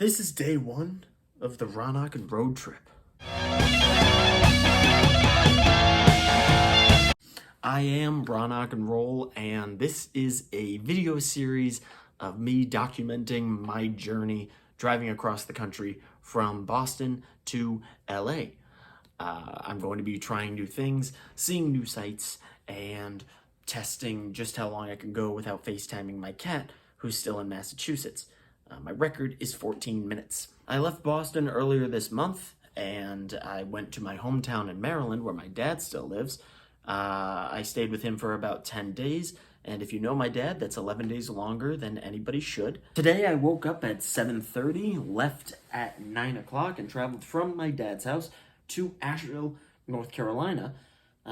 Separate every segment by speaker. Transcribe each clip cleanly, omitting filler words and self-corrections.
Speaker 1: This is day one of the Ronoc N Roadtrip. I am Ronoc N Roll, and this is a video series of me documenting my journey driving across the country from Boston to LA. I'm going to be trying new things, seeing new sights, and testing just how long I can go without FaceTiming my cat, who's still in Massachusetts. My record is 14 minutes. I left Boston earlier this month, and I went to my hometown in Maryland, where my dad still lives. I stayed with him for about 10 days, and if you know my dad, that's 11 days longer than anybody should. Today I woke up at 7:30, left at 9 o'clock, and traveled from my dad's house to Asheville, North Carolina.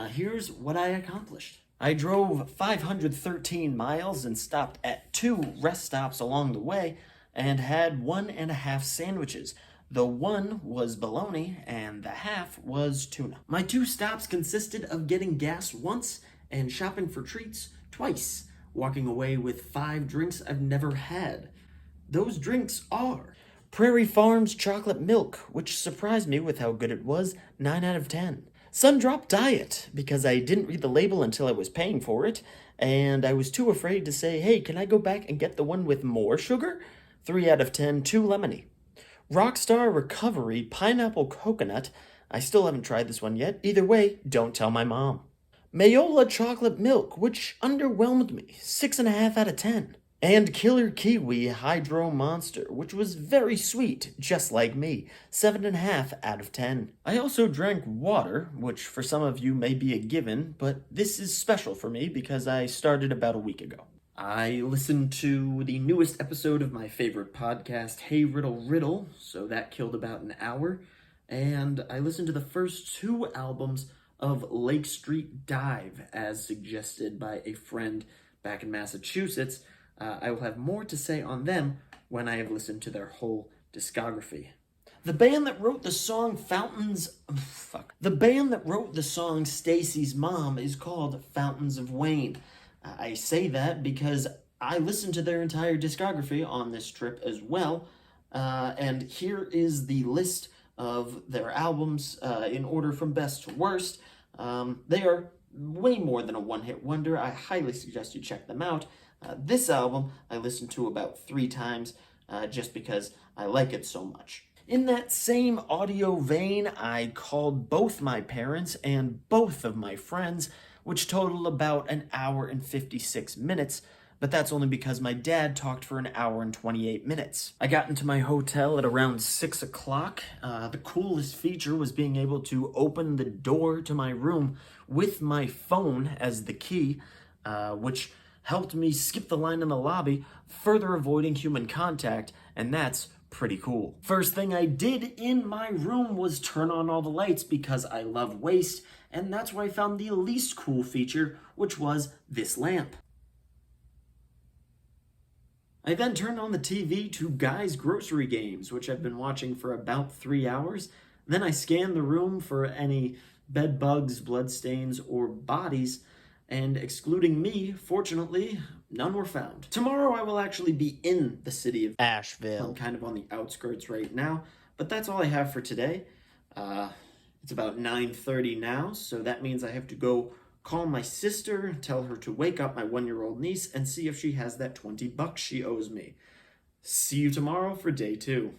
Speaker 1: Here's what I accomplished. I drove 513 miles and stopped at 2 rest stops along the way and had 1.5 sandwiches. The one was bologna and the half was tuna. My 2 stops consisted of getting gas once and shopping for treats twice, walking away with 5 drinks I've never had. Those drinks are Prairie Farms chocolate milk, which surprised me with how good it was, 9 out of 10. Sundrop Diet, because I didn't read the label until I was paying for it, and I was too afraid to say, hey, can I go back and get the one with more sugar? 3 out of 10, too lemony. Rockstar Recovery Pineapple Coconut. I still haven't tried this one yet. Either way, don't tell my mom. Mayola Chocolate Milk, which underwhelmed me, 6.5 out of 10. And Killer Kiwi Hydro Monster, which was very sweet, just like me, 7.5 out of 10. I also drank water, which for some of you may be a given, but this is special for me because I started about a week ago. I listened to the newest episode of my favorite podcast, Hey Riddle Riddle, so that killed about an hour, and I listened to the first 2 albums of Lake Street Dive, as suggested by a friend back in Massachusetts. I will have more to say on them when I have listened to their whole discography. The band that wrote the song The band that wrote the song Stacy's Mom is called Fountains of Wayne. I say that because I listened to their entire discography on this trip as well, and here is the list of their albums in order from best to worst. They are way more than a one-hit wonder. I highly suggest you check them out. This album I listened to about 3 times just because I like it so much. In that same audio vein, I called both my parents and both of my friends, which totaled about 1 hour and 56 minutes, but that's only because my dad talked for 1 hour and 28 minutes. I got into my hotel at around 6 o'clock. The coolest feature was being able to open the door to my room with my phone as the key, which helped me skip the line in the lobby, further avoiding human contact, and that's pretty cool. First thing I did in my room was turn on all the lights because I love waste, and that's where I found the least cool feature, which was this lamp. I then turned on the TV to Guy's Grocery Games, which I've been watching for about 3 hours. Then I scanned the room for any bed bugs, bloodstains, or bodies, and excluding me, fortunately, none were found. Tomorrow I will actually be in the city of Asheville. I'm kind of on the outskirts right now, but that's all I have for today. It's about 9:30 now, so that means I have to go call my sister, tell her to wake up my 1-year-old niece, and see if she has that $20 she owes me. See you tomorrow for day 2.